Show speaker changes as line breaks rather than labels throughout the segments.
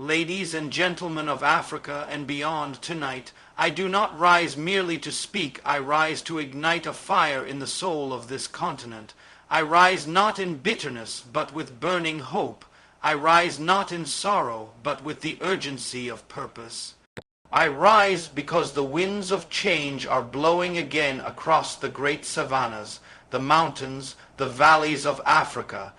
Ladies and gentlemen of Africa and beyond tonight, I do not rise merely to speak, I rise to ignite a fire in the soul of this continent. I rise not in bitterness, but with burning hope. I rise not in sorrow, but with the urgency of purpose. I rise because the winds of change are blowing again across the great savannas, the mountains, the valleys of Africa,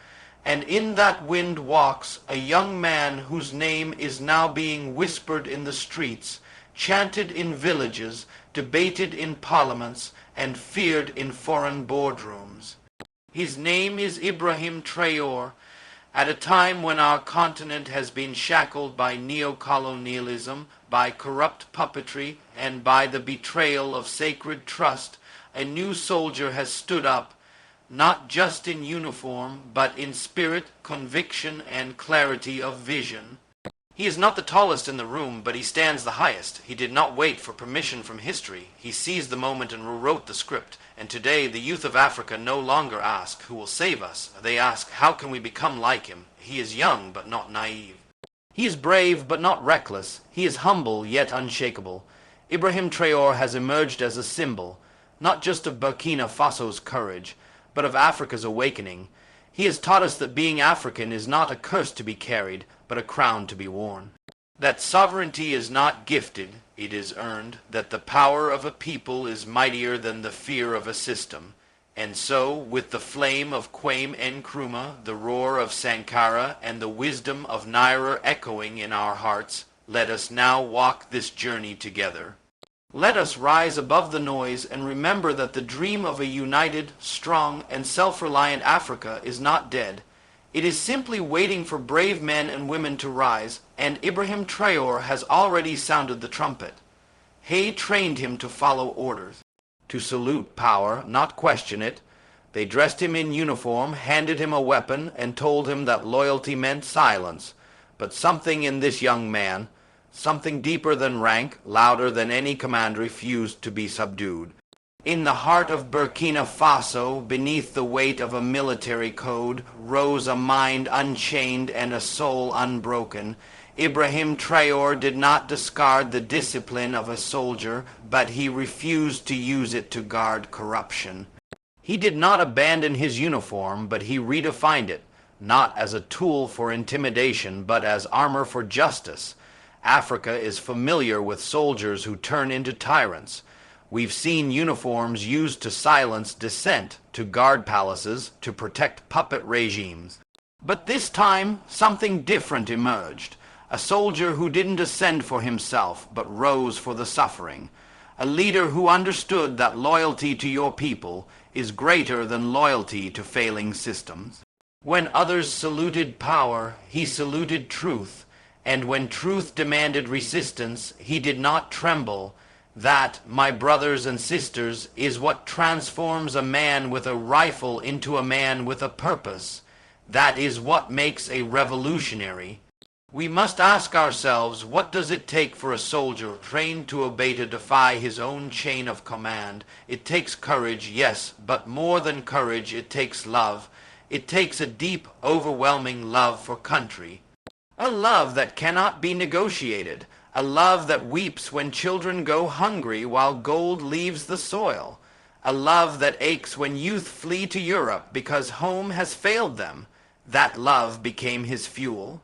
and in that wind walks a young man whose name is now being whispered in the streets, chanted in villages, debated in parliaments, and feared in foreign boardrooms. His name is Ibrahim Traore. At a time when our continent has been shackled by neocolonialism, by corrupt puppetry, and by the betrayal of sacred trust, a new soldier has stood up, not just in uniform, but in spirit, conviction, and clarity of vision. He is not the tallest in the room, but he stands the highest. He did not wait for permission from history. He seized the moment and rewrote the script. And today the youth of Africa no longer ask, who will save us? They ask, how can we become like him? He is young, but not naive. He is brave, but not reckless. He is humble, yet unshakable. Ibrahim Traore has emerged as a symbol, not just of Burkina Faso's courage, but of Africa's awakening. He has taught us that being African is not a curse to be carried, but a crown to be worn. That sovereignty is not gifted, it is earned. That the power of a people is mightier than the fear of a system. And so, with the flame of 𝐏𝐿 𝐒𝐻, the roar of Sankara, and the wisdom of Naira echoing in our hearts, let us now walk this journey together. Let us rise above the noise and remember that the dream of a united, strong, and self-reliant Africa is not dead. It is simply waiting for brave men and women to rise, and Ibrahim Traore has already sounded the trumpet. Hay trained him to follow orders, to salute power, not question it. They dressed him in uniform, handed him a weapon, and told him that loyalty meant silence. But something in this young man, something deeper than rank, louder than any command, refused to be subdued. In the heart of Burkina Faso, beneath the weight of a military code, rose a mind unchained and a soul unbroken. Ibrahim Traore did not discard the discipline of a soldier, but he refused to use it to guard corruption. He did not abandon his uniform, but he redefined it, not as a tool for intimidation, but as armor for justice. Africa is familiar with soldiers who turn into tyrants. We've seen uniforms used to silence dissent, to guard palaces, to protect puppet regimes. But this time, something different emerged. A soldier who didn't ascend for himself, but rose for the suffering. A leader who understood that loyalty to your people is greater than loyalty to failing systems. When others saluted power, he saluted truth. And when truth demanded resistance, he did not tremble. That, my brothers and sisters, is what transforms a man with a rifle into a man with a purpose. That is what makes a revolutionary. We must ask ourselves, what does it take for a soldier trained to obey, to defy his own chain of command? It takes courage, yes, but more than courage, it takes love. It takes a deep, overwhelming love for country. A love that cannot be negotiated. A love that weeps when children go hungry while gold leaves the soil. A love that aches when youth flee to Europe because home has failed them. That love became his fuel.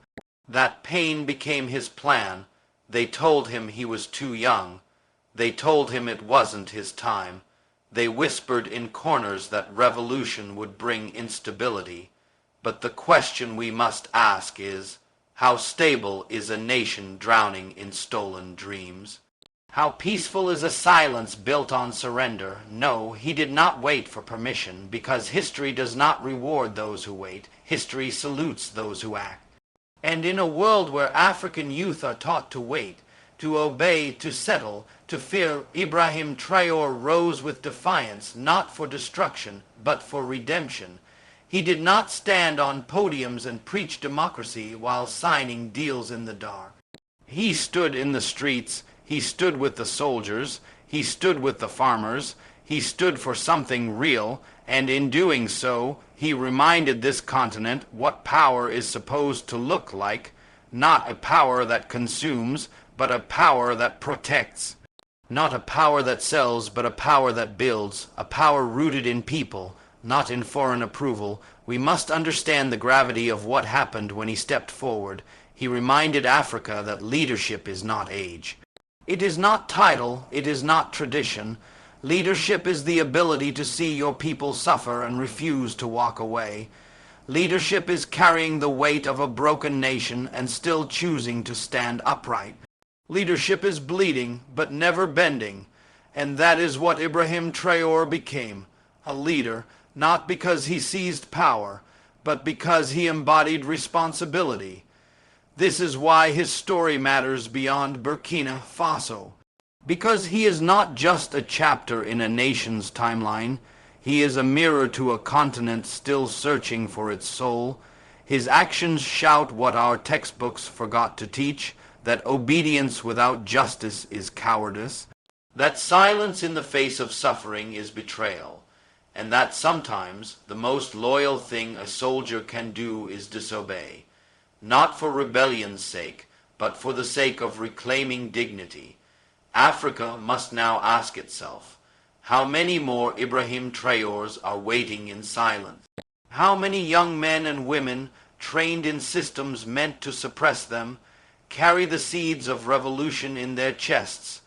That pain became his plan. They told him he was too young. They told him it wasn't his time. They whispered in corners that revolution would bring instability. But the question we must ask is, how stable is a nation drowning in stolen dreams? How peaceful is a silence built on surrender? No, he did not wait for permission, because history does not reward those who wait. History salutes those who act. And in a world where African youth are taught to wait, to obey, to settle, to fear, Ibrahim Traore rose with defiance, not for destruction, but for redemption. He did not stand on podiums and preach democracy while signing deals in the dark. He stood in the streets, he stood with the soldiers, he stood with the farmers, he stood for something real, and in doing so, he reminded this continent what power is supposed to look like, not a power that consumes, but a power that protects. Not a power that sells, but a power that builds, a power rooted in people, not in foreign approval. We must understand the gravity of what happened when he stepped forward. He reminded Africa that leadership is not age. It is not title, it is not tradition. Leadership is the ability to see your people suffer and refuse to walk away. Leadership is carrying the weight of a broken nation and still choosing to stand upright. Leadership is bleeding, but never bending. And that is what Ibrahim Traore became, a leader, not because he seized power, but because he embodied responsibility. This is why his story matters beyond Burkina Faso. Because he is not just a chapter in a nation's timeline, he is a mirror to a continent still searching for its soul. His actions shout what our textbooks forgot to teach, that obedience without justice is cowardice, that silence in the face of suffering is betrayal, and that sometimes the most loyal thing a soldier can do is disobey, not for rebellion's sake, but for the sake of reclaiming dignity. Africa must now ask itself, how many more Ibrahim Traores are waiting in silence? How many young men and women, trained in systems meant to suppress them, carry the seeds of revolution in their chests?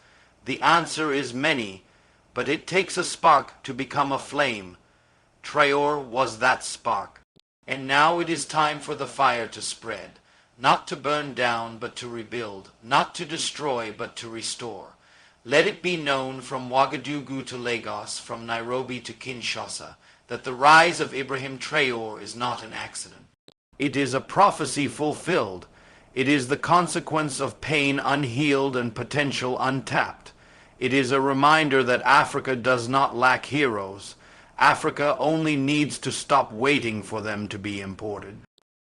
The answer is many, but it takes a spark to become a flame. Traore was that spark. And now it is time for the fire to spread, not to burn down, but to rebuild, not to destroy, but to restore. Let it be known from Ouagadougou to Lagos, from Nairobi to Kinshasa, that the rise of Ibrahim Traore is not an accident. It is a prophecy fulfilled. It is the consequence of pain unhealed and potential untapped. It is a reminder that Africa does not lack heroes. Africa only needs to stop waiting for them to be imported.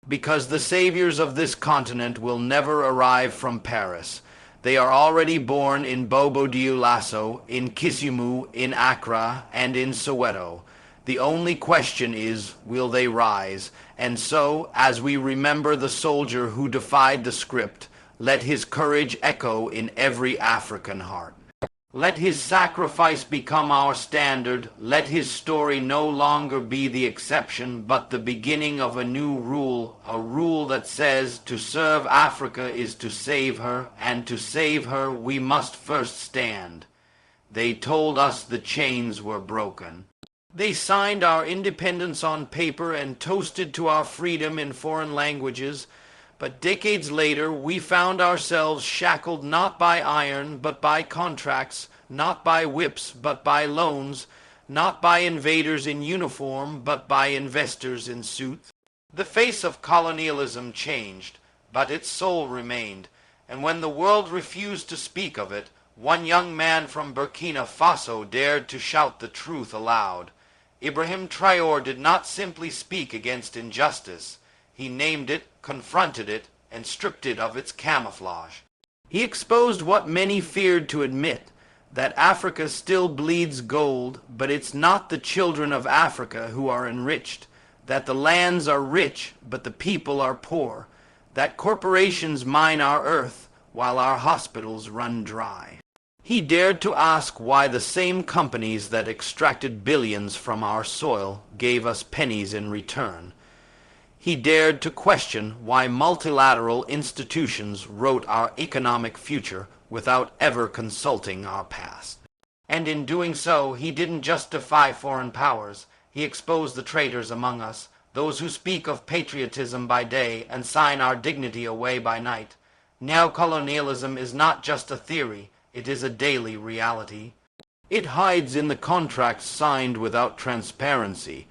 Because the saviors of this continent will never arrive from Paris. They are already born in Bobo-Dioulasso, in Kisumu, in Accra, and in Soweto. The only question is, will they rise? And so, as we remember the soldier who defied the script, let his courage echo in every African heart. Let his sacrifice become our standard. Let his story no longer be the exception, but the beginning of a new rule, a rule that says to serve Africa is to save her, and to save her we must first stand. They told us the chains were broken. They signed our independence on paper and toasted to our freedom in foreign languages, but decades later we found ourselves shackled not by iron but by contracts, not by whips but by loans, not by invaders in uniform but by investors in suits. The face of colonialism changed, but its soul remained, and when the world refused to speak of it, one young man from Burkina Faso dared to shout the truth aloud. Ibrahim Traore did not simply speak against injustice. He named it, confronted it, and stripped it of its camouflage. He exposed what many feared to admit, that Africa still bleeds gold, but it's not the children of Africa who are enriched, that the lands are rich, but the people are poor, that corporations mine our earth, while our hospitals run dry. He dared to ask why the same companies that extracted billions from our soil gave us pennies in return. He dared to question why multilateral institutions wrote our economic future without ever consulting our past. And in doing so, he didn't just defy foreign powers. He exposed the traitors among us, those who speak of patriotism by day and sign our dignity away by night. Neocolonialism is not just a theory. It is a daily reality. It hides in the contracts signed without transparency.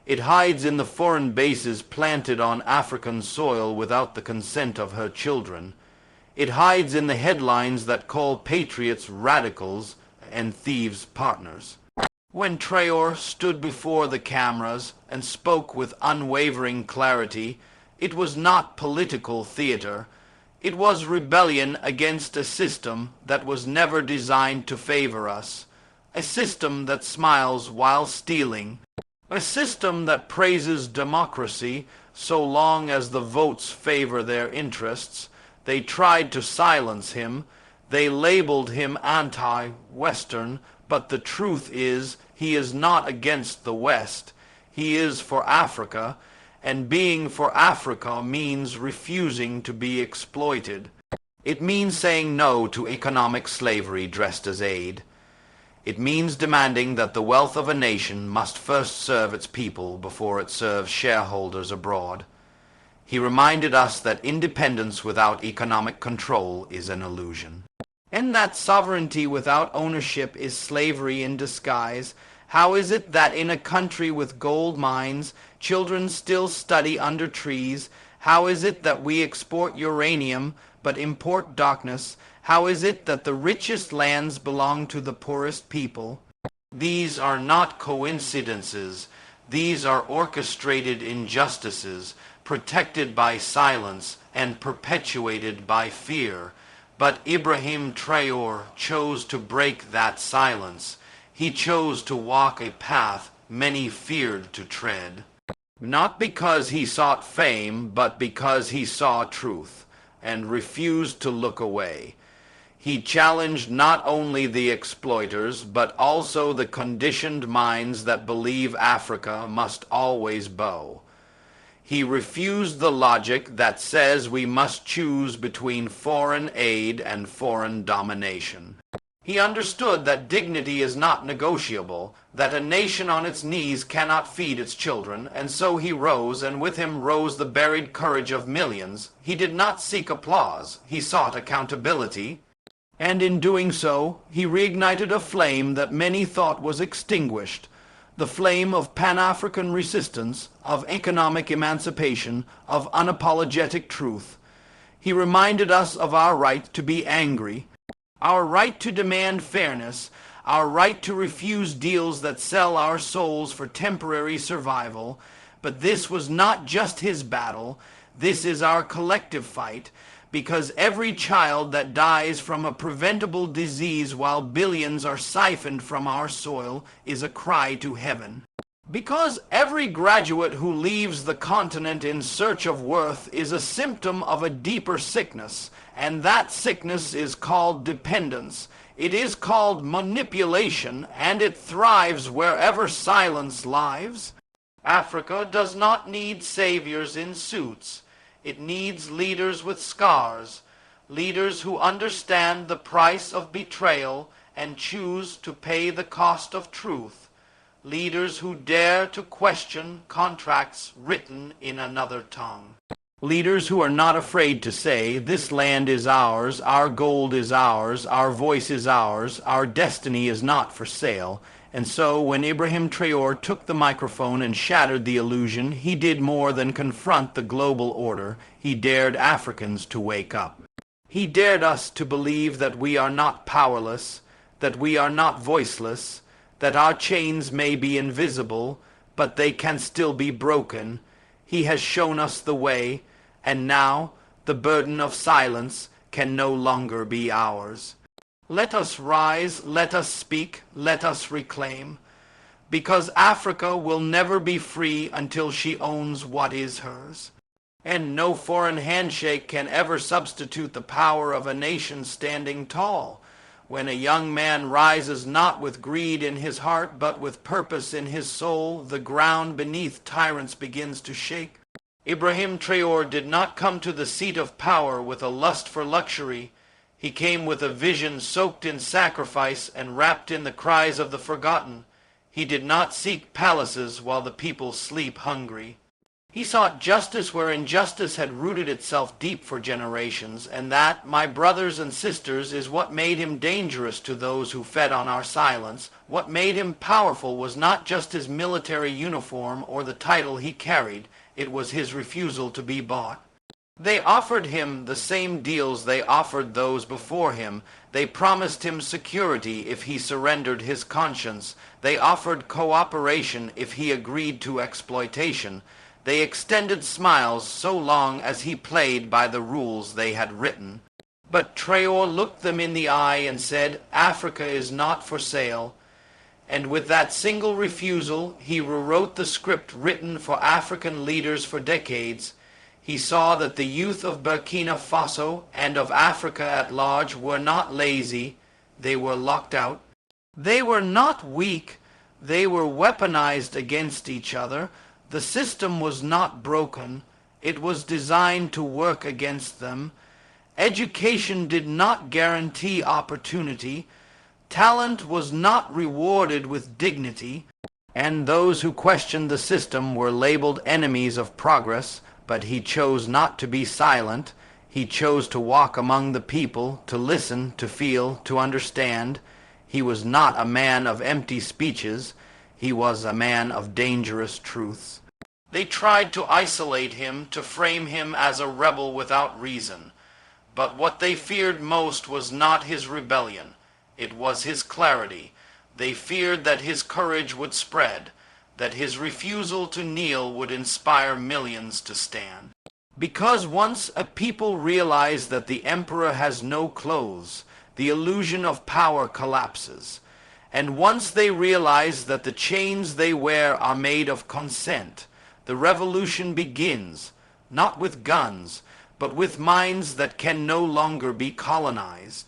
It hides in the foreign bases planted on African soil without the consent of her children. It hides in the headlines that call patriots radicals and thieves partners. When Traore stood before the cameras and spoke with unwavering clarity, it was not political theater. It was rebellion against a system that was never designed to favor us, a system that smiles while stealing, a system that praises democracy so long as the votes favor their interests, They tried to silence him. They labeled him anti-Western, but the truth is he is not against the West. He is for Africa, and being for Africa means refusing to be exploited. It means saying no to economic slavery dressed as aid. It means demanding that the wealth of a nation must first serve its people before it serves shareholders abroad. He reminded us that independence without economic control is an illusion, and that sovereignty without ownership is slavery in disguise. How is it that in a country with gold mines, children still study under trees? How is it that we export uranium but import darkness? How is it that the richest lands belong to the poorest people? These are not coincidences. These are orchestrated injustices, protected by silence and perpetuated by fear. But Ibrahim Traore chose to break that silence. He chose to walk a path many feared to tread. Not because he sought fame, but because he saw truth and refused to look away. He challenged not only the exploiters, but also the conditioned minds that believe Africa must always bow. He refused the logic that says we must choose between foreign aid and foreign domination. He understood that dignity is not negotiable, that a nation on its knees cannot feed its children, and so he rose, and with him rose the buried courage of millions. He did not seek applause, he sought accountability, and in doing so, he reignited a flame that many thought was extinguished, the flame of Pan-African resistance, of economic emancipation, of unapologetic truth. He reminded us of our right to be angry, our right to demand fairness, our right to refuse deals that sell our souls for temporary survival. But this was not just his battle. This is our collective fight, because every child that dies from a preventable disease while billions are siphoned from our soil is a cry to heaven. Because every graduate who leaves the continent in search of worth is a symptom of a deeper sickness, and that sickness is called dependence. It is called manipulation, and it thrives wherever silence lives. Africa does not need saviors in suits. It needs leaders with scars, leaders who understand the price of betrayal and choose to pay the cost of truth, leaders who dare to question contracts written in another tongue. Leaders who are not afraid to say, this land is ours, our gold is ours, our voice is ours, our destiny is not for sale. And so, when Ibrahim Traore took the microphone and shattered the illusion, he did more than confront the global order. He dared Africans to wake up. He dared us to believe that we are not powerless, that we are not voiceless, that our chains may be invisible, but they can still be broken. He has shown us the way, and now the burden of silence can no longer be ours. Let us rise, let us speak, let us reclaim, because Africa will never be free until she owns what is hers. And no foreign handshake can ever substitute the power of a nation standing tall. When a young man rises not with greed in his heart, but with purpose in his soul, the ground beneath tyrants begins to shake. Ibrahim Traore did not come to the seat of power with a lust for luxury. He came with a vision soaked in sacrifice and wrapped in the cries of the forgotten. He did not seek palaces while the people sleep hungry. He sought justice where injustice had rooted itself deep for generations, and that, my brothers and sisters, is what made him dangerous to those who fed on our silence. What made him powerful was not just his military uniform or the title he carried. It was his refusal to be bought. They offered him the same deals they offered those before him. They promised him security if he surrendered his conscience. They offered cooperation if he agreed to exploitation. They extended smiles so long as he played by the rules they had written. But Traore looked them in the eye and said, Africa is not for sale. And with that single refusal, he rewrote the script written for African leaders for decades. He saw that the youth of Burkina Faso and of Africa at large were not lazy, they were locked out. They were not weak, they were weaponized against each other. The system was not broken, it was designed to work against them. Education did not guarantee opportunity. Talent was not rewarded with dignity. And those who questioned the system were labeled enemies of progress. But he chose not to be silent. He chose to walk among the people, to listen, to feel, to understand. He was not a man of empty speeches. He was a man of dangerous truths. They tried to isolate him, to frame him as a rebel without reason. But what they feared most was not his rebellion. It was his clarity. They feared that his courage would spread, that his refusal to kneel would inspire millions to stand. Because once a people realize that the emperor has no clothes, the illusion of power collapses. And once they realize that the chains they wear are made of consent, the revolution begins, not with guns, but with minds that can no longer be colonized.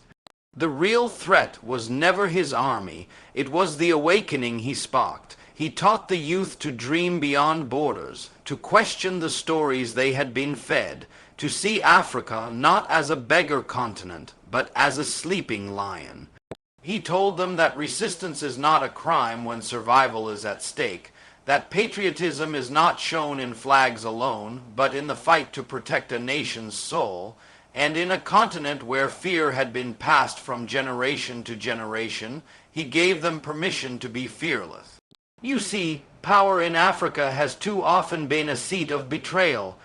The real threat was never his army, it was the awakening he sparked. He taught the youth to dream beyond borders, to question the stories they had been fed, to see Africa not as a beggar continent, but as a sleeping lion. He told them that resistance is not a crime when survival is at stake, that patriotism is not shown in flags alone, but in the fight to protect a nation's soul, and in a continent where fear had been passed from generation to generation, he gave them permission to be fearless. You see, power in Africa has too often been a seat of betrayal.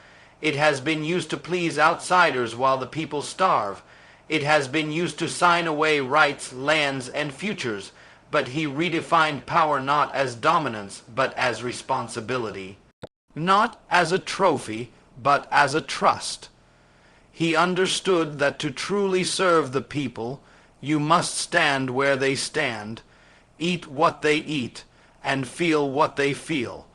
It has been used to please outsiders while the people starve. It has been used to sign away rights, lands, and futures. But he redefined power not as dominance, but as responsibility. Not as a trophy, but as a trust. He understood that to truly serve the people, you must stand where they stand, eat what they eat, and feel what they feel,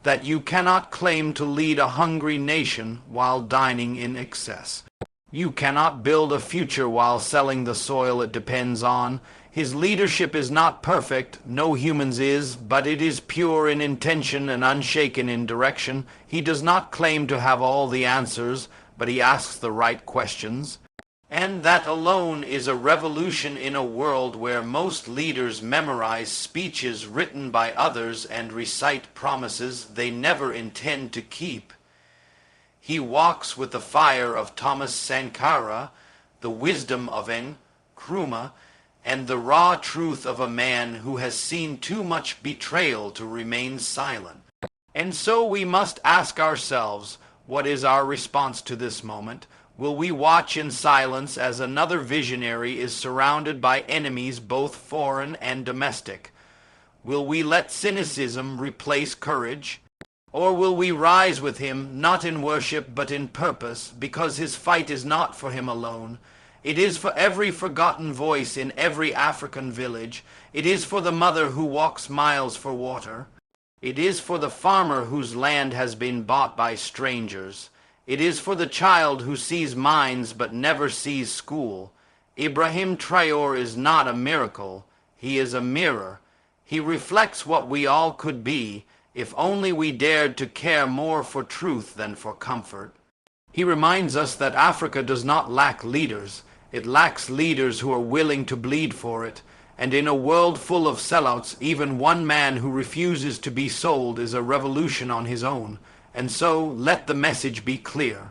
that you cannot claim to lead a hungry nation while dining in excess. You cannot build a future while selling the soil it depends on. His leadership is not perfect, no human's is, but it is pure in intention and unshaken in direction. He does not claim to have all the answers, but he asks the right questions. And that alone is a revolution in a world where most leaders memorize speeches written by others and recite promises they never intend to keep. He walks with the fire of Thomas Sankara, the wisdom of Nkrumah, and the raw truth of a man who has seen too much betrayal to remain silent. And so we must ask ourselves, what is our response to this moment? Will we watch in silence as another visionary is surrounded by enemies both foreign and domestic? Will we let cynicism replace courage? Or will we rise with him, not in worship but in purpose, because his fight is not for him alone? It is for every forgotten voice in every African village. It is for the mother who walks miles for water. It is for the farmer whose land has been bought by strangers. It is for the child who sees mines but never sees school. Ibrahim Traore is not a miracle. He is a mirror. He reflects what we all could be, if only we dared to care more for truth than for comfort. He reminds us that Africa does not lack leaders. It lacks leaders who are willing to bleed for it. And in a world full of sellouts, even one man who refuses to be sold is a revolution on his own. And so, let the message be clear.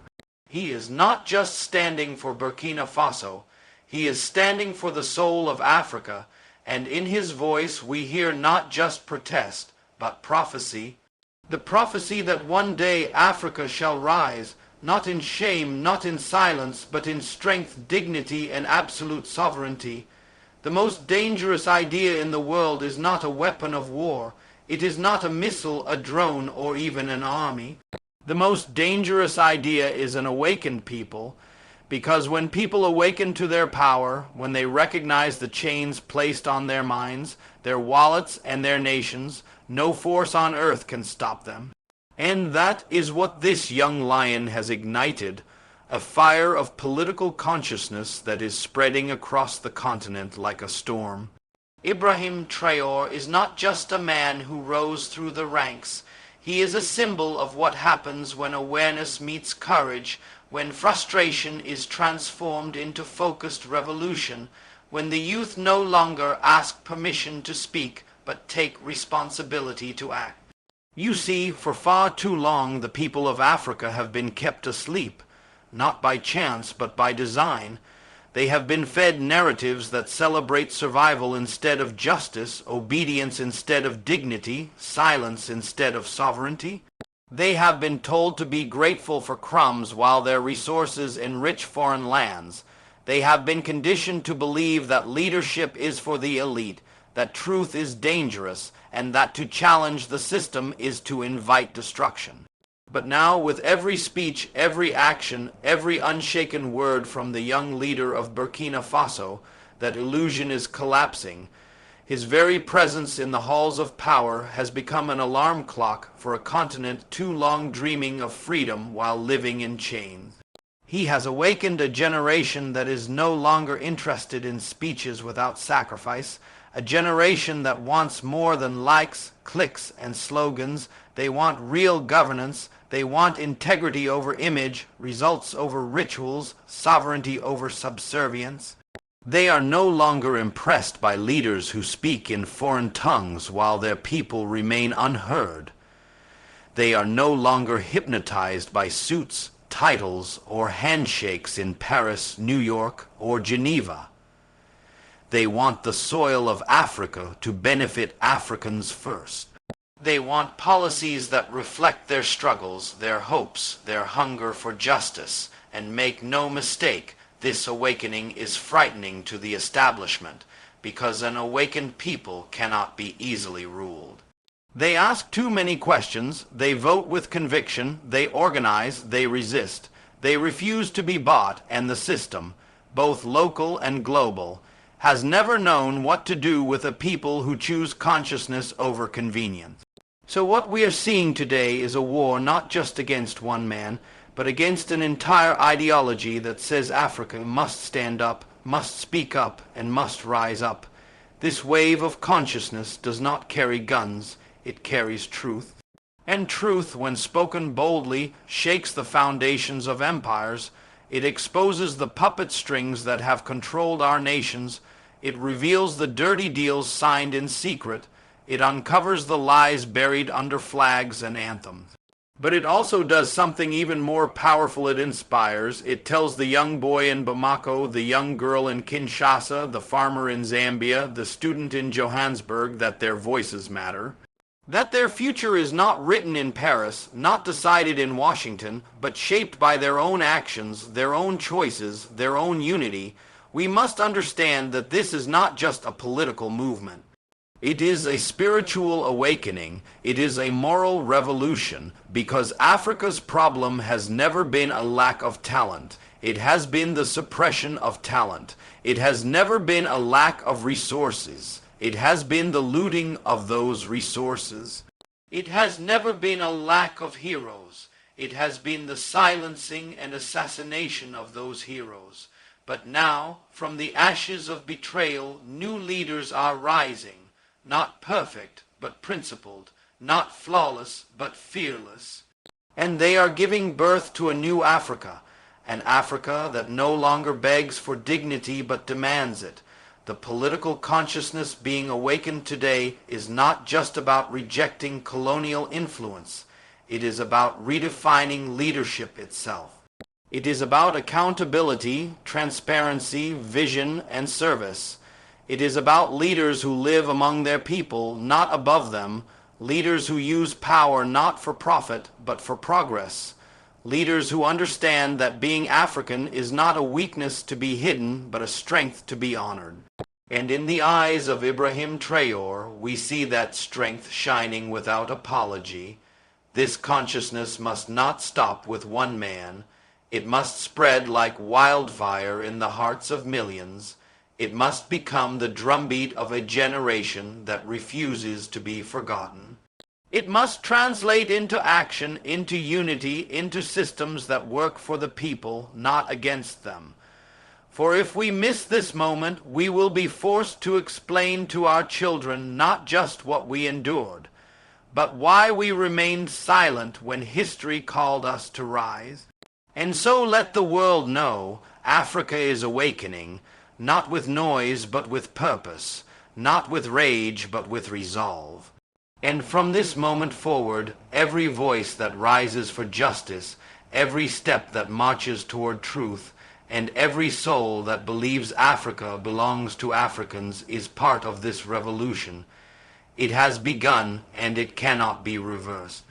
He is not just standing for Burkina Faso. He is standing for the soul of Africa. And in his voice we hear not just protest, but prophecy. The prophecy that one day Africa shall rise, not in shame, not in silence, but in strength, dignity, and absolute sovereignty. The most dangerous idea in the world is not a weapon of war. It is not a missile, a drone, or even an army. The most dangerous idea is an awakened people, because when people awaken to their power, when they recognize the chains placed on their minds, their wallets, and their nations, no force on earth can stop them. And that is what this young lion has ignited, a fire of political consciousness that is spreading across the continent like a storm. Ibrahim Traore is not just a man who rose through the ranks. He is a symbol of what happens when awareness meets courage, when frustration is transformed into focused revolution, when the youth no longer ask permission to speak, but take responsibility to act. You see, for far too long the people of Africa have been kept asleep, not by chance but by design. They have been fed narratives that celebrate survival instead of justice, obedience instead of dignity, silence instead of sovereignty. They have been told to be grateful for crumbs while their resources enrich foreign lands. They have been conditioned to believe that leadership is for the elite, that truth is dangerous, and that to challenge the system is to invite destruction. But now, with every speech, every action, every unshaken word from the young leader of Burkina Faso, that illusion is collapsing. His very presence in the halls of power has become an alarm clock for a continent too long dreaming of freedom while living in chains. He has awakened a generation that is no longer interested in speeches without sacrifice, a generation that wants more than likes, clicks, and slogans. They want real governance. They want integrity over image, results over rituals, sovereignty over subservience. They are no longer impressed by leaders who speak in foreign tongues while their people remain unheard. They are no longer hypnotized by suits, titles, or handshakes in Paris, New York, or Geneva. They want the soil of Africa to benefit Africans first. They want policies that reflect their struggles, their hopes, their hunger for justice, and make no mistake, this awakening is frightening to the establishment, because an awakened people cannot be easily ruled. They ask too many questions, they vote with conviction, they organize, they resist. They refuse to be bought, and the system, both local and global, has never known what to do with a people who choose consciousness over convenience. So what we are seeing today is a war not just against one man, but against an entire ideology that says Africa must stand up, must speak up, and must rise up. This wave of consciousness does not carry guns, it carries truth. And truth, when spoken boldly, shakes the foundations of empires. It exposes the puppet strings that have controlled our nations. It reveals the dirty deals signed in secret. It uncovers the lies buried under flags and anthems. But it also does something even more powerful. It inspires. It tells the young boy in Bamako, the young girl in Kinshasa, the farmer in Zambia, the student in Johannesburg that their voices matter. That their future is not written in Paris, not decided in Washington, but shaped by their own actions, their own choices, their own unity. We must understand that this is not just a political movement. It is a spiritual awakening. It is a moral revolution, because Africa's problem has never been a lack of talent. It has been the suppression of talent. It has never been a lack of resources. It has been the looting of those resources. It has never been a lack of heroes. It has been the silencing and assassination of those heroes. But now, from the ashes of betrayal, new leaders are rising. Not perfect, but principled, not flawless, but fearless. And they are giving birth to a new Africa, an Africa that no longer begs for dignity but demands it. The political consciousness being awakened today is not just about rejecting colonial influence. It is about redefining leadership itself. It is about accountability, transparency, vision, and service. It is about leaders who live among their people, not above them, leaders who use power not for profit, but for progress, leaders who understand that being African is not a weakness to be hidden, but a strength to be honored. And in the eyes of Ibrahim Traore, we see that strength shining without apology. This consciousness must not stop with one man. It must spread like wildfire in the hearts of millions. It must become the drumbeat of a generation that refuses to be forgotten. It must translate into action, into unity, into systems that work for the people, not against them. For if we miss this moment, we will be forced to explain to our children not just what we endured, but why we remained silent when history called us to rise. And so let the world know Africa is awakening, not with noise but with purpose, not with rage but with resolve. And from this moment forward, every voice that rises for justice, every step that marches toward truth, and every soul that believes Africa belongs to Africans is part of this revolution. It has begun, and it cannot be reversed.